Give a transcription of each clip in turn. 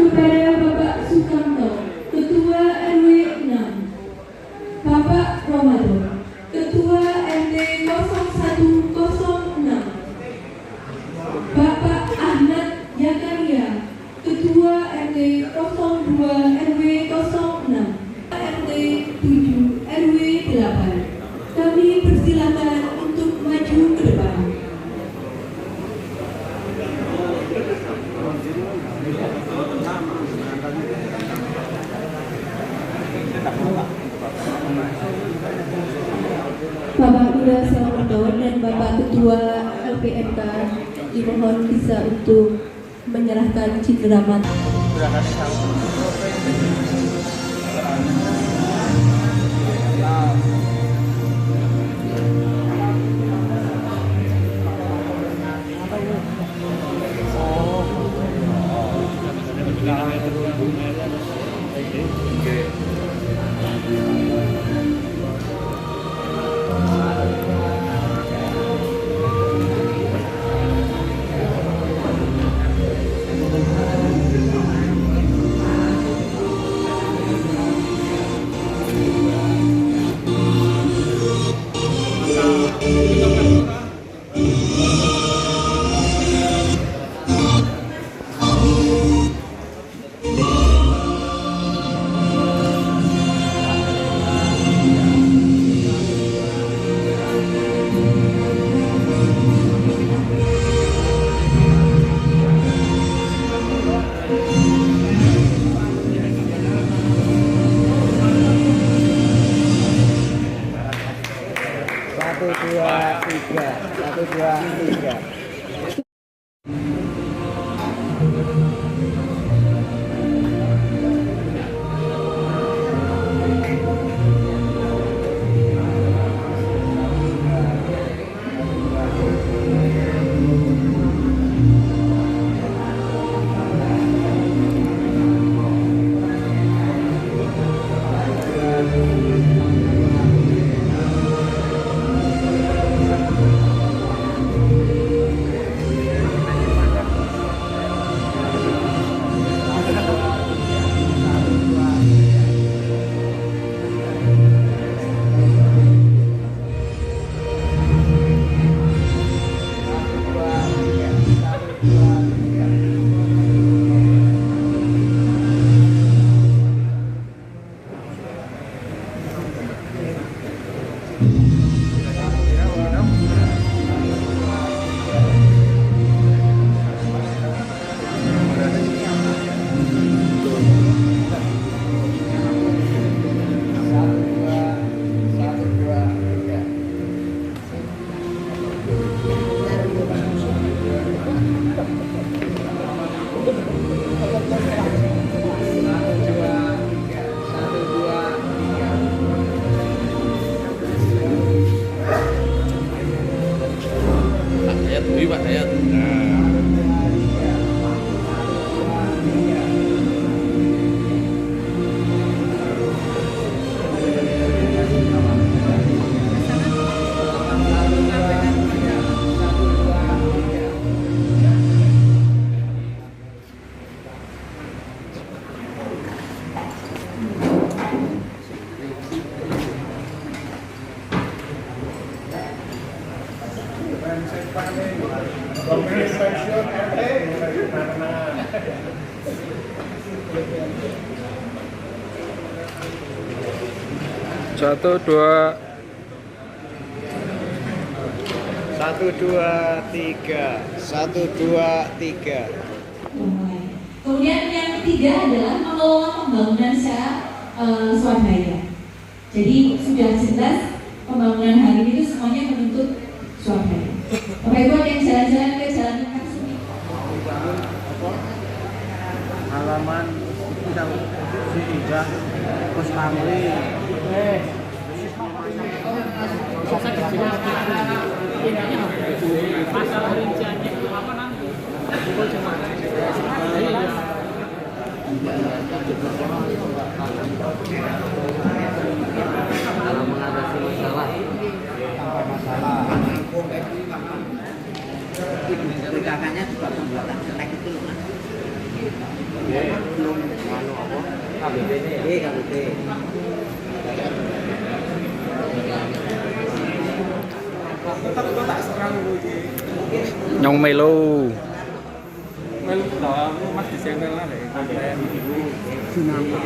kepada Bapak Sukamto, Ketua RW 6, Bapak Ramadan, Ketua RT 0106, Bapak Ahmad Zakaria, Ketua RT 02 RW 06, RT 7 RW 8. Kami persilakan untuk maju ke depan. Bapak Ura Selmoto dan Bapak Ketua LPMK dimohon bisa untuk menyerahkan cindera mata. Satu, dua, tiga. Satu, dua. Satu, dua, tiga. Satu, dua, tiga. Kemudian yang ketiga adalah mengelola pembangunan secara swadaya. Jadi sudah jelas pembangunan hari ini itu semuanya menuntut swadaya. Bapak Ibu ada yang jalan-jalan ke Jalan Karsumi? Halaman kita sudah Pos Kamli. Masalah rinciannya apa nanti? Itu cuma Kalau mengatasi masalah tanpa masalah. Ibu kakaknya juga pembuatan jelek itu loh, Mas. Anu apa? KBP. Kok tak serang lu iki. Nyong melu. Melu tau Mas di channel lah nek konten iku Tsunami.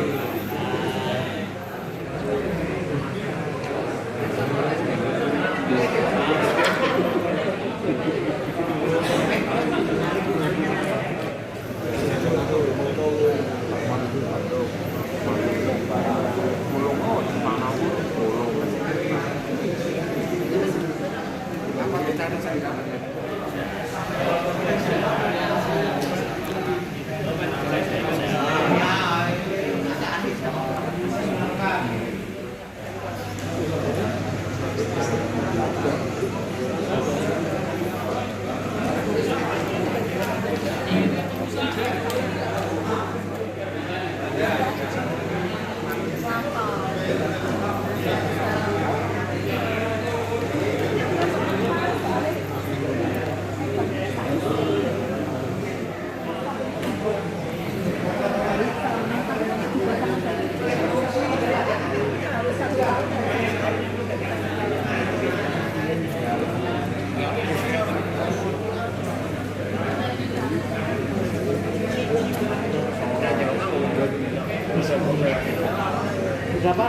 Berapa?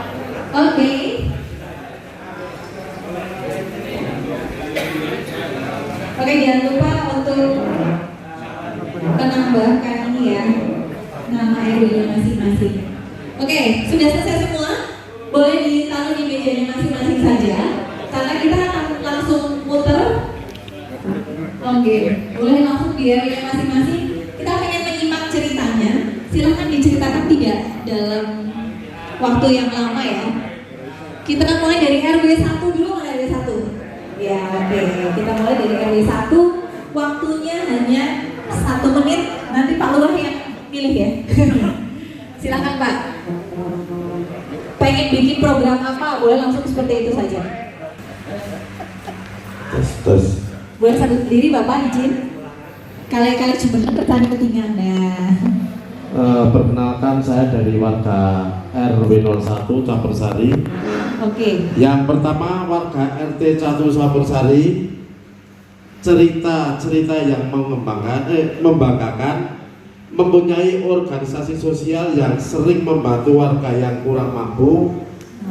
Oke. Oke, jangan lupa untuk menambahkan ini ya, nama RW-nya masing-masing. Oke, sudah selesai semua? Boleh ditaruh di mejanya masing-masing saja, karena kita akan langsung muter. Oke, boleh langsung di RW-nya masing-masing. Kita pengen menyimak ceritanya. Silahkan diceritakan tidak dalam waktu yang lama ya. Kita akan mulai dari RW 1 dulu, RW 1. Ya, oke. Kita mulai dari RW 1. Waktunya hanya 1 menit. Nanti Pak Lurah yang pilih ya. Silakan Pak. Pengen bikin program apa? Boleh langsung seperti itu saja. Tes. Boleh sambil berdiri Bapak izin. Kali-kali cuma petani ketinggalan. Nah. Perkenalkan, saya dari warga RW 01 Campursari. Oke. Yang pertama warga RT 1 Campursari. Cerita yang membanggakan, mempunyai organisasi sosial yang sering membantu warga yang kurang mampu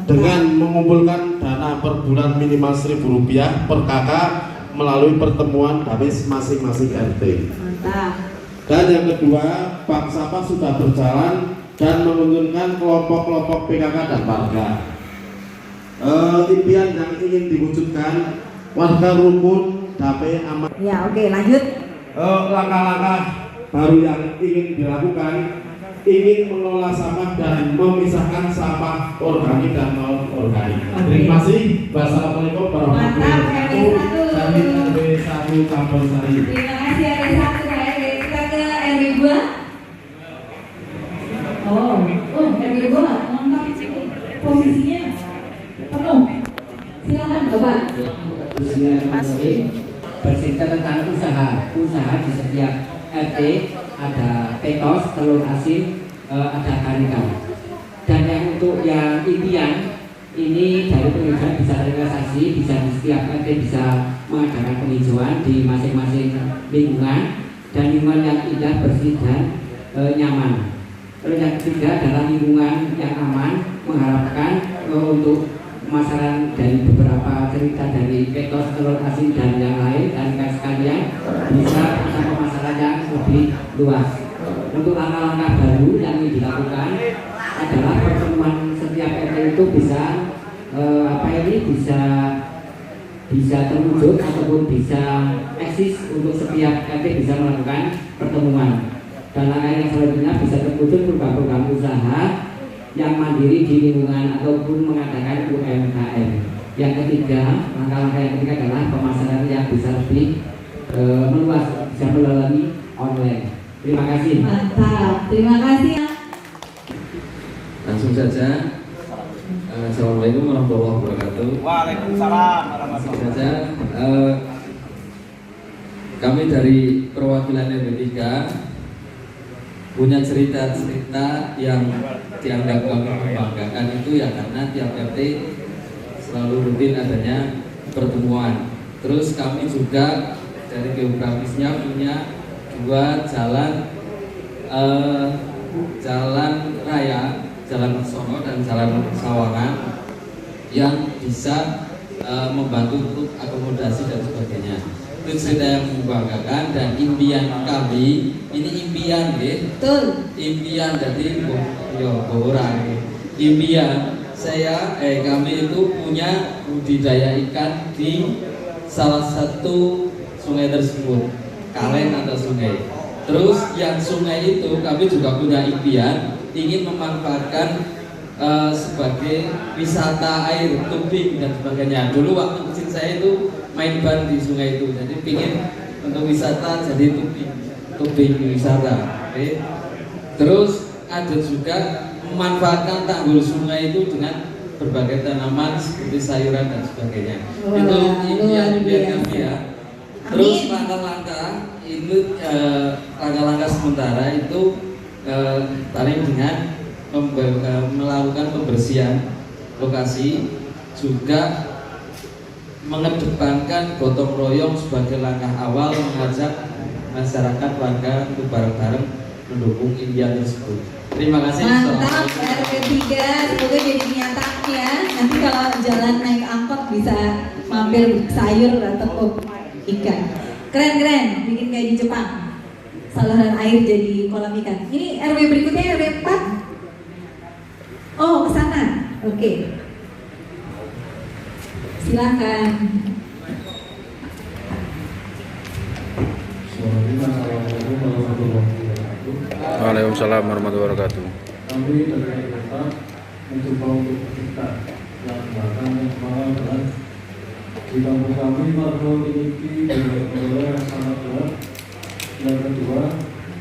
dengan mengumpulkan dana per bulan minimal Rp1.000 per kakak melalui pertemuan damis masing-masing RT. Mantap. Dan yang kedua, bank sampah sudah berjalan dan menguntungkan kelompok-kelompok PKK dan warga. Impian yang ingin diwujudkan, warga rukun, damai, aman. Ya, oke, lanjut. Langkah-langkah baru yang ingin dilakukan, ingin mengelola sampah dan memisahkan sampah organik dan non organik. Terima kasih. Wassalamualaikum warahmatullahi wabarakatuh. Dari RW 1 Campursari. Terima kasih RW 1 Pak RW. Kita ke RW 2. Oh, RW 2 lengkap posisinya penuh. Silakan Bapak. Bercerita tentang usaha di setiap RT ada petos, telur asin, ada karika. Dan yang untuk yang impian ini dari penghijauan bisa realisasi, bisa di setiap RT bisa mengadakan penghijauan di masing-masing lingkungan dan lingkungan yang indah, bersih dan nyaman. Terus yang ketiga adalah lingkungan yang aman, mengharapkan untuk pemasaran dari beberapa cerita dari petos, telur asin dan yang lain dan sekalian bisa ada pemasaran yang lebih luas. Untuk langkah-langkah baru yang ingin dilakukan adalah pertemuan setiap RT itu bisa bisa terwujud ataupun bisa eksis untuk setiap RT bisa melakukan pertemuan. Dan langkah yang selanjutnya bisa terwujud program-program usaha yang mandiri di lingkungan ataupun mengadakan UMKM. Yang ketiga, langkah-langkah yang ketiga adalah pemasaran yang bisa lebih meluas, bisa melalui online. Terima kasih. Mantap, terima kasih. Langsung saja. Assalamualaikum warahmatullahi wabarakatuh. Waalaikumsalam warahmatullahi Langsung saja. Kami dari perwakilan RW 3 punya cerita-cerita yang dianggap kami membanggakan itu ya karena tiap RT selalu rutin adanya pertemuan. Terus kami juga dari geografisnya punya 2 jalan raya, Jalan Sono dan Jalan Sawangan yang bisa membantu untuk akomodasi dan sebagainya. Itu cerita yang membanggakan dan impian kami, ini impian ya, Betul. impian dari orang impian kami itu punya budidaya ikan di salah satu sungai tersebut, kalen atau sungai. Terus yang sungai itu kami juga punya impian ingin memanfaatkan sebagai wisata air, tubing dan sebagainya. Dulu waktu kecil saya itu main ban di sungai itu, jadi pingin untuk wisata jadi tubing wisata. Okay. Terus ada juga memanfaatkan tanggul sungai itu dengan berbagai tanaman seperti sayuran dan sebagainya. Wah, itu impian biasa. kami ya. Terus langkah-langkah itu langkah-langkah sementara itu paling dengan melakukan pembersihan lokasi, juga mengedepankan gotong royong sebagai langkah awal mengajak masyarakat warga untuk bareng-bareng mendukung impian tersebut. Terima kasih. Mantap RW 3, semoga jadi kenyataan ya. Nanti kalau jalan naik angkot bisa mampir sayur atau ikan. Keren, bikin kayak di Jepang. Saluran air jadi kolam ikan. Ini RW berikutnya RW 4. Oh, ke sana. Oke. Silakan. Assalamualaikum warahmatullahi wabarakatuh. Waalaikumsalam warahmatullahi wabarakatuh. Kami dari kota mencoba untuk kita yang bahkan yang kemarin adalah di kampus kami warga memiliki budaya yang sangat berat. Yang kedua,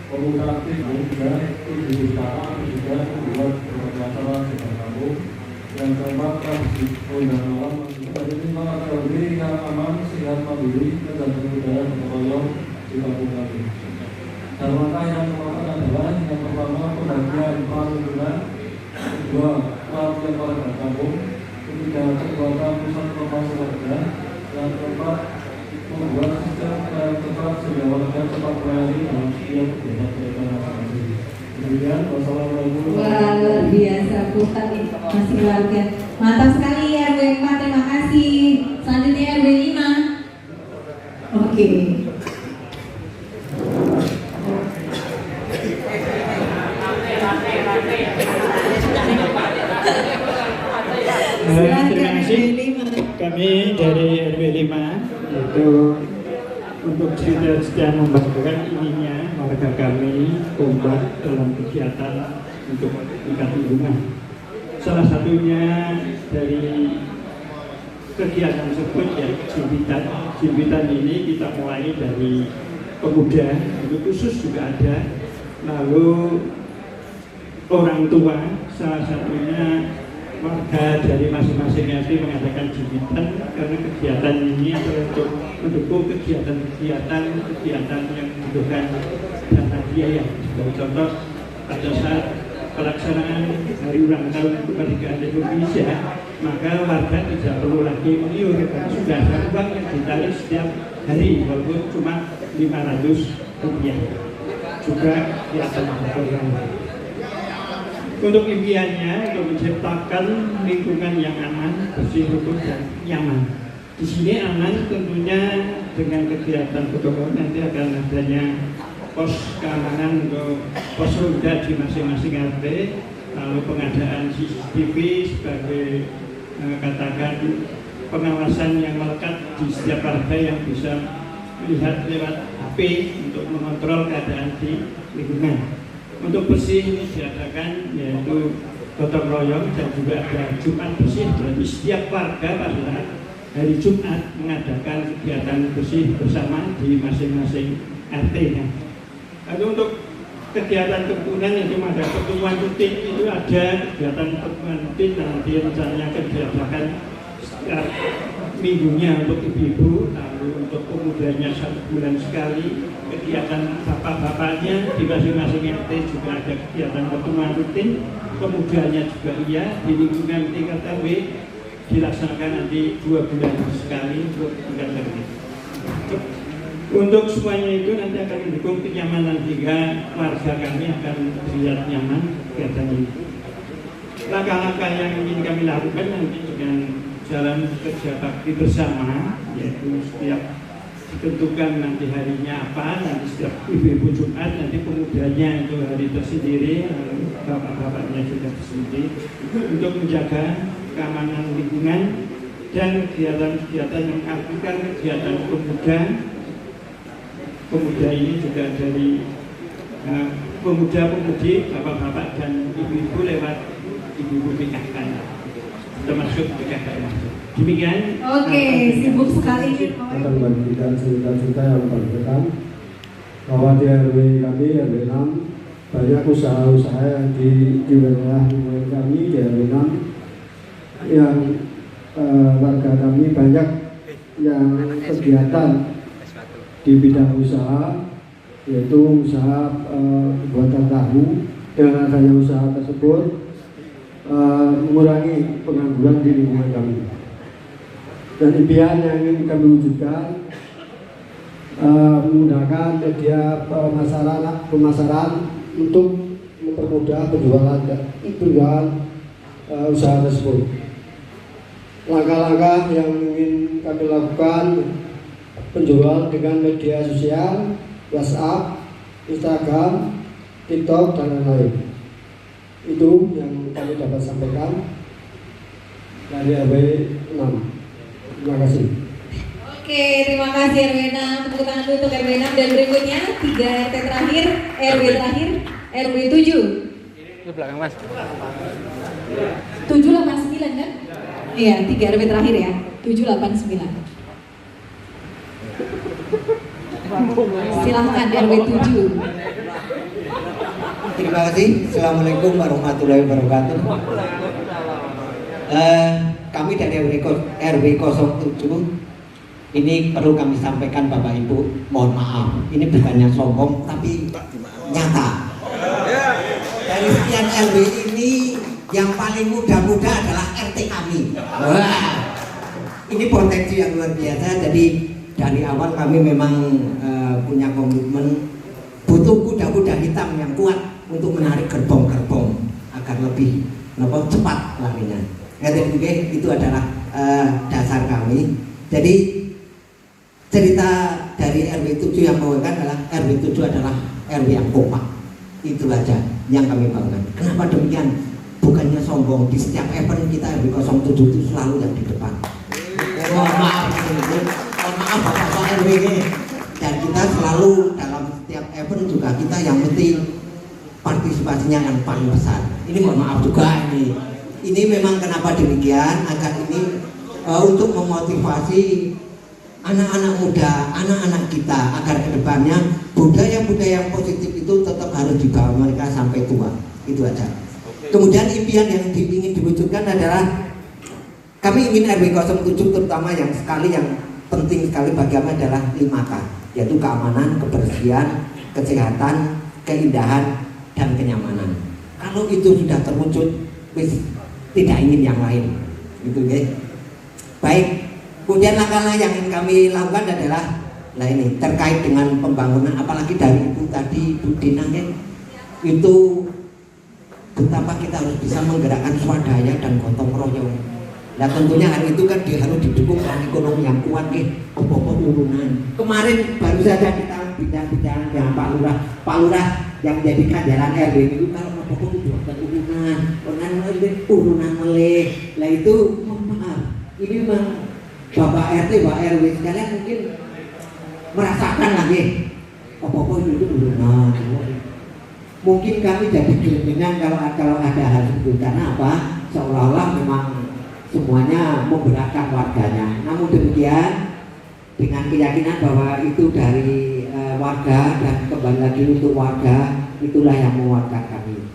pemuda aktif juga utama juga membuat berbagai acara dengan kampung. Yang keempat, tradisi undang alam ini teori yang aman, sehat, mandiri, dan budaya berkembang di kampung kami. Dan langkah yang keempat adalah yang pertama pembagian lingkungan, kedua pelatihan warga kampung, ketiga kekuatan pusat informasi warga, yang keempat membuat sistem yang tepat sehingga warga cepat melayani dalam setiap kegiatan mereka masing-masing. Demikian, wassalamualaikum. Wah, luar biasa, Pusat masih warga. Mantap sekali RW 4, terima kasih. Selanjutnya RW 5. Oke. Terima kasih. Kami dari RW 5 itu untuk cerita-cerita membanggakan ininya warga kami kompak dalam kegiatan untuk tingkat lingkungan. Salah satunya dari kegiatan tersebut ya jimpitan. Jimpitan ini kita mulai dari pemuda, itu khusus juga ada. Lalu orang tua, salah satunya warga dari masing-masing RT mengadakan jimpitan karena kegiatan ini adalah untuk mendukung kegiatan yang membutuhkan dana biaya. Sebagai contoh, pada saat pelaksanaan hari ulang tahun kemerdekaan Republik Indonesia, maka warga tidak perlu lagi meniur, karena sudah ada uang yang ditarik setiap hari walaupun cuma Rp500. Juga kegiatan program. Untuk impiannya untuk menciptakan lingkungan yang aman, bersih, rukun dan nyaman. Di sini aman tentunya dengan kegiatan protokol nanti akan adanya pos keamanan untuk pos ronda di masing-masing RT, lalu pengadaan CCTV sebagai katakan pengawasan yang melekat di setiap warga yang bisa melihat lewat HP untuk mengontrol keadaan di lingkungan. Untuk bersih ini diadakan yaitu gotong royong dan juga ada Jumat bersih. Berarti setiap warga pada hari Jumat mengadakan kegiatan bersih bersama di masing-masing RT-nya. Lalu untuk kegiatan kerukunan itu ada pertemuan rutin, itu ada kegiatan pertemuan rutin nanti rencananya akan diadakan setiap minggunya untuk ibu-ibu, lalu untuk pemudanya 1 bulan sekali. Kegiatan bapak-bapaknya di masing-masing RT juga ada kegiatan pertemuan rutin. Pemudanya juga iya, di lingkungan tingkat RW dilaksanakan nanti 2 bulan sekali untuk tingkat RW. Untuk semuanya itu nanti akan mendukung kenyamanan hingga warga kami akan terlihat nyaman kegiatan ini. Langkah-langkah yang ingin kami lakukan nanti dengan jalan kerja bakti bersama, yaitu setiap ditentukan nanti harinya apa, nanti setiap ibu-ibu Jumat, nanti pemudanya itu hari tersendiri, bapak-bapaknya juga tersendiri, untuk menjaga keamanan lingkungan dan kegiatan-kegiatan yang mengaktifkan kegiatan pemuda ini juga dari pemuda-pemudi, bapak-bapak dan ibu-ibu lewat ibu-ibu PKK, termasuk PKK. Demikian. Oke, sibuk sekali. Akan membagikan cerita-cerita yang berbeda bahwa di RW kami, RW 6, banyak usaha-usaha yang di wilayah lingkungan kami di RW 6 yang warga kami banyak yang kegiatan di bidang usaha, yaitu usaha pembuatan tahu. Dengan adanya usaha tersebut mengurangi pengangguran di lingkungan kami. Dan impian yang ingin kami wujudkan menggunakan media pemasaran untuk mempermudah penjualan usaha tersebut. Langkah-langkah yang ingin kami lakukan penjual dengan media sosial, WhatsApp, Instagram, TikTok, dan lain-lain. Itu yang kami dapat sampaikan dari RW 6. Terima kasih. Oke, terima kasih RW 6. Tepuk tangan dulu untuk RW 6. Dan berikutnya 3 RT terakhir, RW terakhir, RW 7. Itu belakang Mas. 789 kan? Iya, 3 RW terakhir ya. 789. Silahkan RW 7. Terima kasih. Assalamualaikum warahmatullahi wabarakatuh. Kami dari RW 07 ini perlu kami sampaikan Bapak Ibu, mohon maaf, ini bukannya sombong tapi nyata. Dari sekian RW ini yang paling muda-muda adalah RT kami. Wah, ini potensi yang luar biasa. Jadi dari awal kami memang punya komitmen butuh kuda-kuda hitam yang kuat untuk menarik gerbong-gerbong agar lebih cepat larinya. Itu adalah dasar kami. Jadi cerita dari RW 7 yang membawakan adalah RW 7 adalah RW yang kompak. Itu aja yang kami bawakan. Kenapa demikian? Bukannya sombong, di setiap event kita RW 07 itu selalu yang di depan. Mohon maaf Bapak RW ini. Dan kita selalu dalam setiap event juga kita yang penting partisipasinya yang paling besar. Ini mohon maaf juga ini. Ini memang kenapa demikian, agar ini untuk memotivasi anak-anak muda, anak-anak kita agar kedepannya budaya-budaya yang positif itu tetap harus dibawa mereka sampai tua. Itu aja. Kemudian impian yang ingin diwujudkan adalah kami ingin RW 07 terutama yang penting sekali bagi kami adalah 5K, yaitu keamanan, kebersihan, kesehatan, keindahan, dan kenyamanan. Kalau itu sudah terwujud, tidak ingin yang lain, gitu guys. Baik, kemudian langkah-langkah yang ingin kami lakukan adalah ini terkait dengan pembangunan, apalagi dari Ibu tadi, Bu Dina, itu betapa kita harus bisa menggerakkan swadaya dan gotong royong. Nah tentunya hal itu kan harus didukung dengan ekonomi yang kuat, apa-apa urunan. Kemarin baru saja kita bicara dengan Pak Lurah yang menjadikan jalan RW itu kalau apa-apa itu bukan urunan meleh. Lah itu maaf, ini memang Bapak RT, Pak RW sekalian mungkin merasakan lagi apa-apa itu urunan. Mungkin kami jadi keinginan kalau ada hal itu, karena apa? Seolah-olah memang semuanya memberatkan warganya. Namun demikian dengan keyakinan bahwa itu dari warga dan kembali lagi untuk warga, itulah yang menguatkan kami.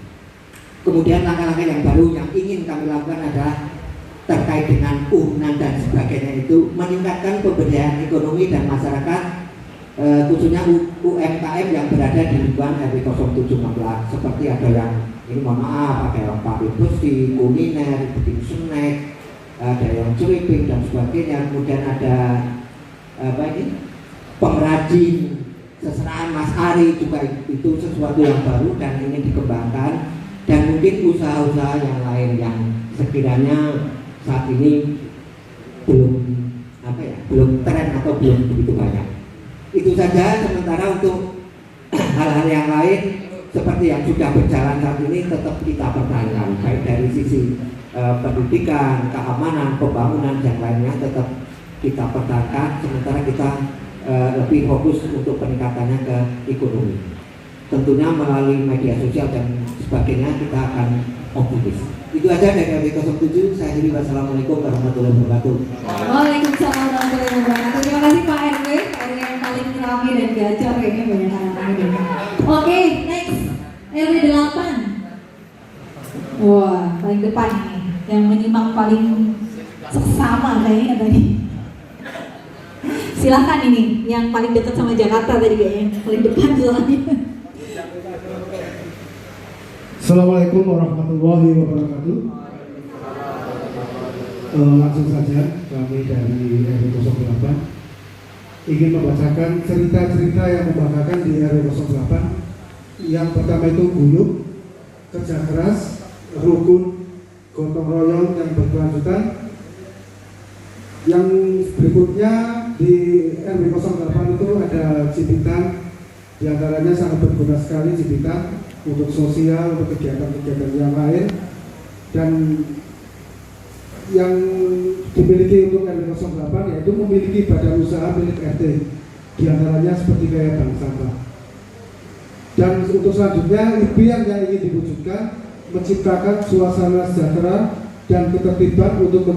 Kemudian langkah-langkah yang baru yang ingin kami lakukan adalah terkait dengan urunan dan sebagainya itu meningkatkan pemberdayaan ekonomi dan masyarakat, khususnya UMKM yang berada di lingkungan RW 0716, seperti ada yang ini mohon maaf, ada yang pabrik bus di kuliner, bikin snack, ada yang celiping dan sebagainya, kemudian ada pengrajin seserahan Mas Ari juga itu sesuatu yang baru dan ingin dikembangkan, dan mungkin usaha-usaha yang lain yang sekiranya saat ini belum tren atau belum begitu banyak. Itu saja. Sementara untuk hal-hal yang lain seperti yang sudah berjalan saat ini tetap kita pertahankan, baik dari sisi pendidikan, keamanan, pembangunan dan lainnya tetap kita pertahankan, sementara kita lebih fokus untuk peningkatannya ke ekonomi. Tentunya melalui media sosial dan sebagainya kita akan optimis. Itu aja dari RW 07. Saya akhiri, wassalamualaikum warahmatullahi wabarakatuh. Waalaikumsalam warahmatullahi wabarakatuh. Terima kasih Pak RW yang paling ramai dan gacor kayaknya banyak anak-anak. Oke, next RW 8. Wah, paling depan nih, yang menyimak paling seksama kayaknya tadi. Silahkan ini, yang paling dekat sama Jakarta tadi kayaknya, paling depan soalnya. Assalamualaikum warahmatullahi wabarakatuh. Langsung saja kami dari RW 08 ingin membacakan cerita-cerita yang membanggakan di RW 08. Yang pertama itu guyup, kerja keras, rukun, gotong royong yang berkelanjutan. Yang berikutnya di RW 08 itu ada Cibitan, diantaranya sangat berguna sekali Cibitan untuk sosial, untuk kegiatan-kegiatan yang lain, dan yang dimiliki untuk RW 08 yaitu memiliki badan usaha milik RT, diantaranya seperti kayak bank sampah. Dan untuk selanjutnya impian yang ingin diwujudkan menciptakan suasana sejahtera dan ketertiban untuk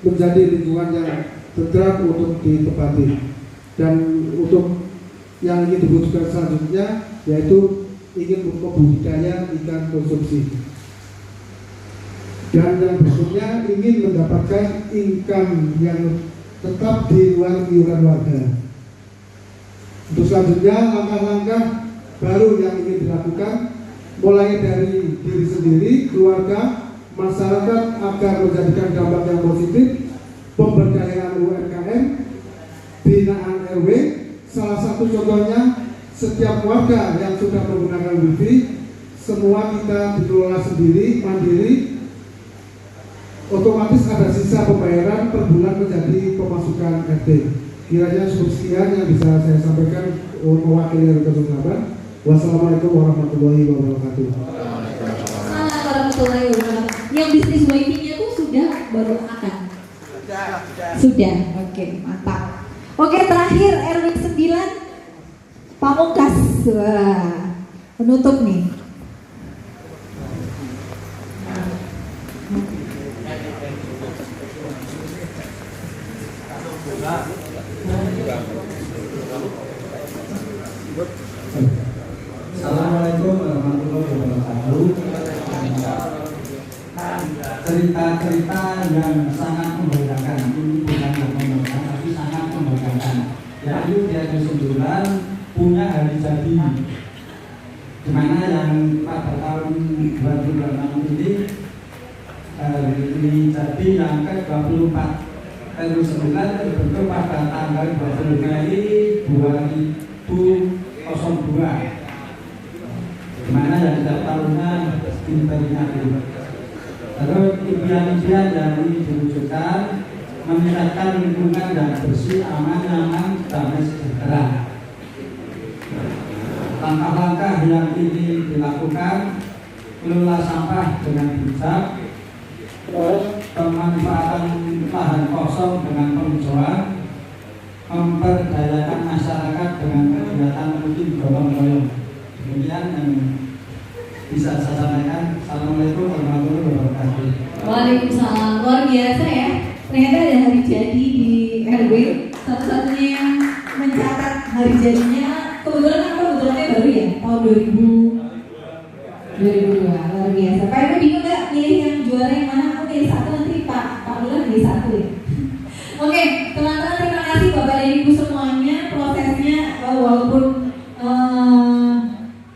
menjadi lingkungan yang tertib untuk ditempati. Dan untuk yang ingin diwujudkan selanjutnya yaitu ingin membudidaya ikan konsumsi, dan yang berikutnya ingin mendapatkan income yang tetap di luar iuran warga. Untuk selanjutnya langkah-langkah baru yang ingin dilakukan mulai dari diri sendiri, keluarga, masyarakat agar menjadikan dampak yang positif, pemberdayaan UMKM, binaan RW. Salah satu contohnya setiap warga yang sudah menggunakan wifi, semua kita dikelola sendiri, mandiri, otomatis ada sisa pembayaran per bulan menjadi pemasukan RT. Kiranya sekian yang bisa saya sampaikan mewakili RW 08. Wassalamualaikum warahmatullahi wabarakatuh. Assalamualaikum warahmatullahi wabarakatuh. Yang bisnis wifi-nya tuh sudah baru akan? Sudah. Oke, mantap. Oke, terakhir RW 9 Pamungkas. Wah, penutup nih. Assalamualaikum warahmatullahi wabarakatuh. Cerita-cerita yang sangat membanggakan, ini bukan yang membanggakan tapi sangat membanggakan. Yaitu di RW 9 punya hari jadi, dimana yang pada tahun 2006 ini hari jadi yang ke-24 RW 9 terbentuk pada tanggal 20 Mei 2002, dimana yang setiap tahunnya diperingati. Terus impian-impian yang ini diwujudkan meningkatkan lingkungan yang bersih, aman, nyaman, damai, sejahtera. Langkah-langkah yang ini dilakukan, kelola sampah dengan bijak, pemanfaatan lahan kosong dengan penghijauan, memberdayakan masyarakat dengan kegiatan rutin gotong royong. Demikian yang bisa saya sampaikan. Assalamualaikum warahmatullahi wabarakatuh. Waalaikumsalam. Luar biasa ya. Ternyata ada hari jadi di RW. Satu-satunya yang mencatat hari jadinya kebetulannya baru ya, tahun 2000 2002, luar biasa. Pak Ibu bingung nggak milih yang juara yang mana? Aku milih satu, nanti Pak Bulan milih satu ya. Oke, teman-teman terima kasih Bapak dan Ibu semuanya. Prosesnya walaupun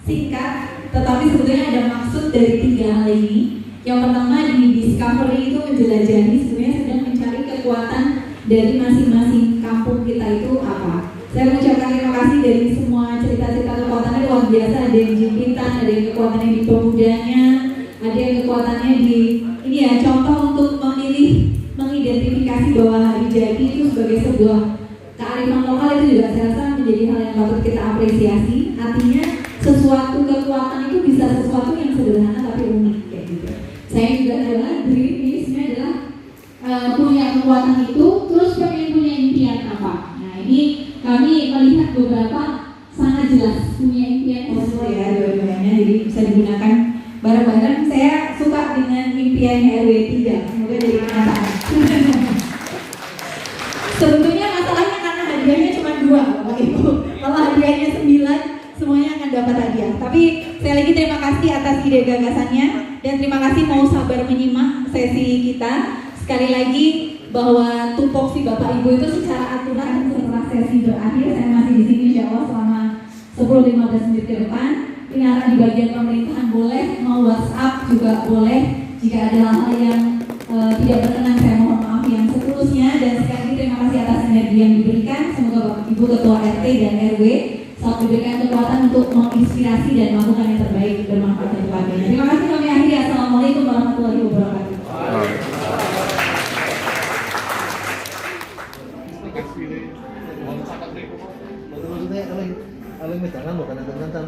singkat, tetapi sebetulnya ada maksud dari 3 hal ini. Yang pertama di Discovery itu menjelajahi sebenarnya sedang mencari kekuatan dari masing-masing kampung kita itu apa. Saya mengucapkan terima kasih dari semua cerita-cerita kekuatannya luar biasa. Ada yang jimpitan, ada yang kekuatannya di pemudanya, ada yang kekuatannya di ini ya, contoh untuk memilih, mengidentifikasi bahwa hari jadi itu sebagai sebuah kearifan lokal. Itu juga saya rasa menjadi hal yang patut kita apresiasi. Artinya sesuatu kekuatan itu bisa sesuatu yang sederhana tapi unik kayak gitu. Saya juga adalah dream ini sebenarnya adalah punya kekuatan itu, terus pengen punya impian apa. Nah ini kami melihat beberapa sangat jelas punya impian positif ya dua-duanya, jadi bisa digunakan bareng-bareng. Saya suka dengan impian RW 3, semoga jadi kenyataan. Sebetulnya masalahnya karena hadiahnya cuma 2 Bapak Ibu. Kalau hadiahnya 9 semuanya akan dapat hadiah. Tapi saya lagi terima kasih atas ide gagasannya dan terima kasih mau sabar menyimak sesi kita. Sekali lagi bahwa tupoksi Bapak Ibu itu secara aturan setelah sesi berakhir, saya masih di sini insya Allah selama 10-15 menit ke depan. Ini di bagian pemerintahan boleh, mau WhatsApp juga boleh. Jika ada hal-hal yang tidak berkenan saya mohon maaf yang seterusnya. Dan sekali lagi terima kasih atas energi yang diberikan. Semoga Bapak Ibu Ketua RT dan RW selalu diberikan kekuatan untuk menginspirasi dan melakukan yang terbaik bermanfaat untuk keluarganya. Terima kasih, kami akhiri. Assalamualaikum warahmatullahi wabarakatuh. Maksudnya, aling medangan bukan tentang